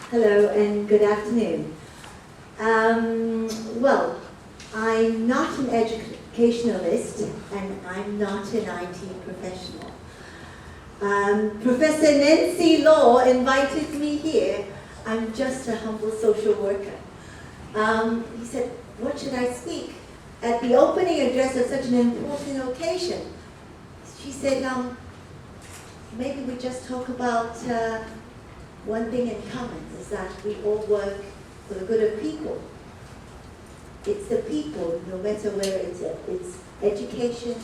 Hello and good afternoon. Well, I'm not an educationalist and I'm not an IT professional. Professor Nancy Law invited me here. I'm just a humble social worker. He said, what should I speak at the opening address of such an important occasion? She said, maybe we just talk about one thing in common, is that we all work for the good of people. It's the people, no matter where it's education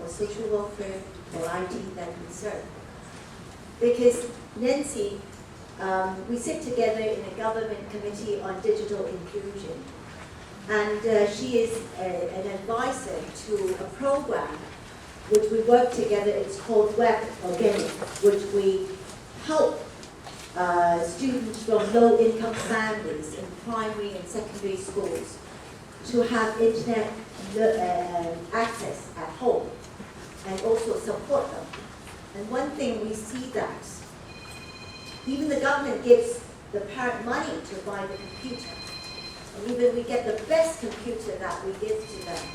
or social welfare or IT that we serve. Because Nancy, we sit together in a government committee on digital inclusion. And she is an advisor to a program which we work together. It's called Web Organic, which we help students from low-income families in primary and secondary schools to have internet access at home and also support them. And one thing we see that even the government gives the parent money to buy the computer. And even we get the best computer that we give to them,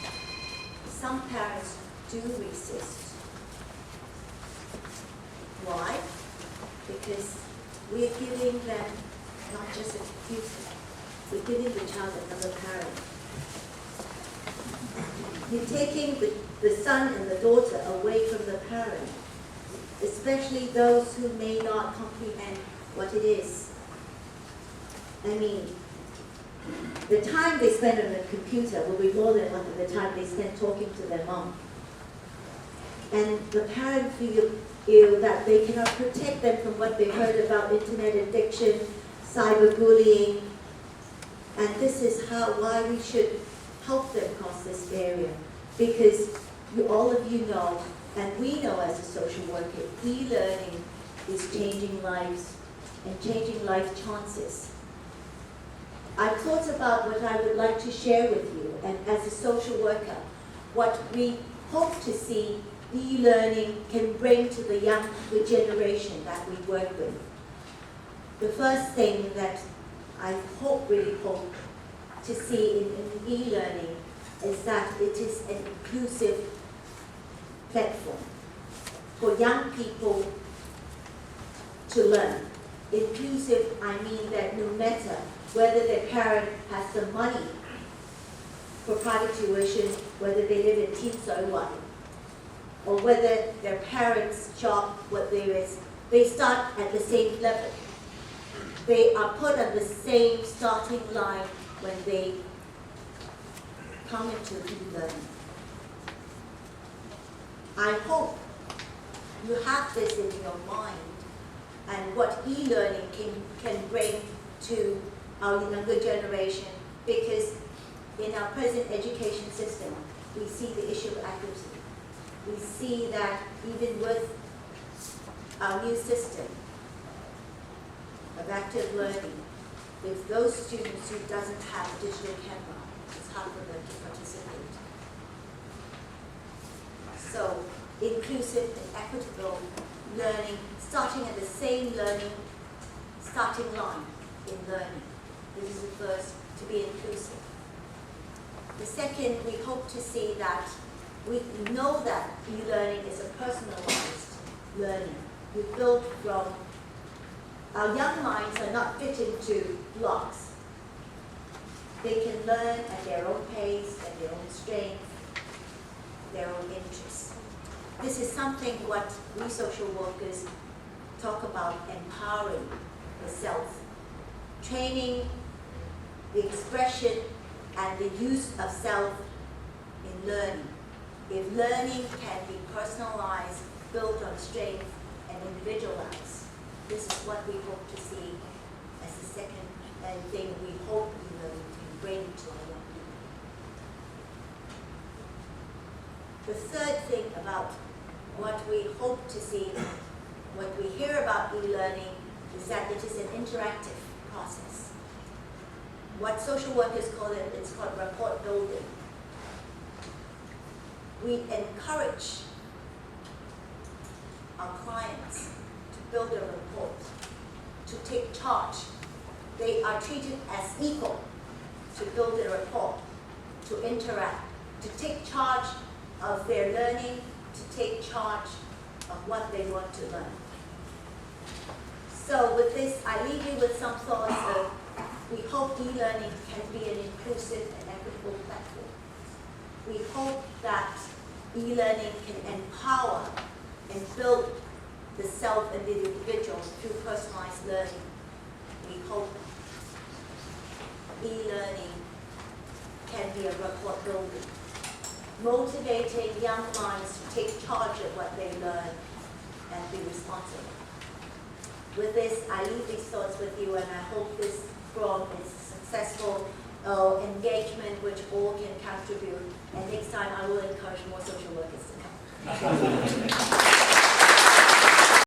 some parents do resist. Why? Because we're giving them not just a computer, we're giving the child another parent. You're taking the son and the daughter away from the parent, especially those who may not comprehend what it is. I mean, the time they spend on the computer will be more than the time they spend talking to their mom. And the parent feel that they cannot protect them from what they heard about internet addiction, cyberbullying, and this is why we should help them cross this barrier. Because all of you know, and we know as a social worker, e-learning is changing lives and changing life chances. I've thought about what I would like to share with you, and as a social worker, what we hope to see e-learning can bring to the young generation that we work with. The first thing that I really hope to see in e-learning is that it is an inclusive platform for young people to learn. Inclusive, I mean that no matter whether their parent has the money for private tuition, whether they live in Tin Soi Wan, or whether their parents' job, what there is, they start at the same level. They are put on the same starting line when they come into e-learning. I hope you have this in your mind and what e-learning can bring to our younger generation, because in our present education system, we see the issue of accuracy. We see that even with our new system of active learning, if those students who doesn't have a digital camera, it's hard for them to participate. So, inclusive and equitable learning, starting at the same starting line in learning. This is the first, to be inclusive. The second, we hope to see that we know that e-learning is a personalized learning. We build from, our young minds are not fit into blocks. They can learn at their own pace, at their own strength, their own interests. This is something what we social workers talk about, empowering the self, training the expression and the use of self in learning. If learning can be personalized, built on strength, and individualized, this is what we hope to see as the second thing we hope e-learning can bring to our young people. The third thing about what we hope to see, what we hear about e-learning, is that it is an interactive process. What social workers call it, it's called rapport building. We encourage our clients to build a rapport, to take charge they are treated as equal, to build a rapport, to interact, to take charge of their learning, to take charge of what they want to learn. So with this, I leave you with some thoughts of, we hope e-learning can be an inclusive and equitable platform. We hope that e-learning can empower and build the self and the individual through personalized learning. We hope e-learning can be a rapport building, motivating young minds to take charge of what they learn and be responsible. With this, I leave these thoughts with you, and I hope this forum is successful engagement which all can contribute. And next time I will encourage more social workers to come.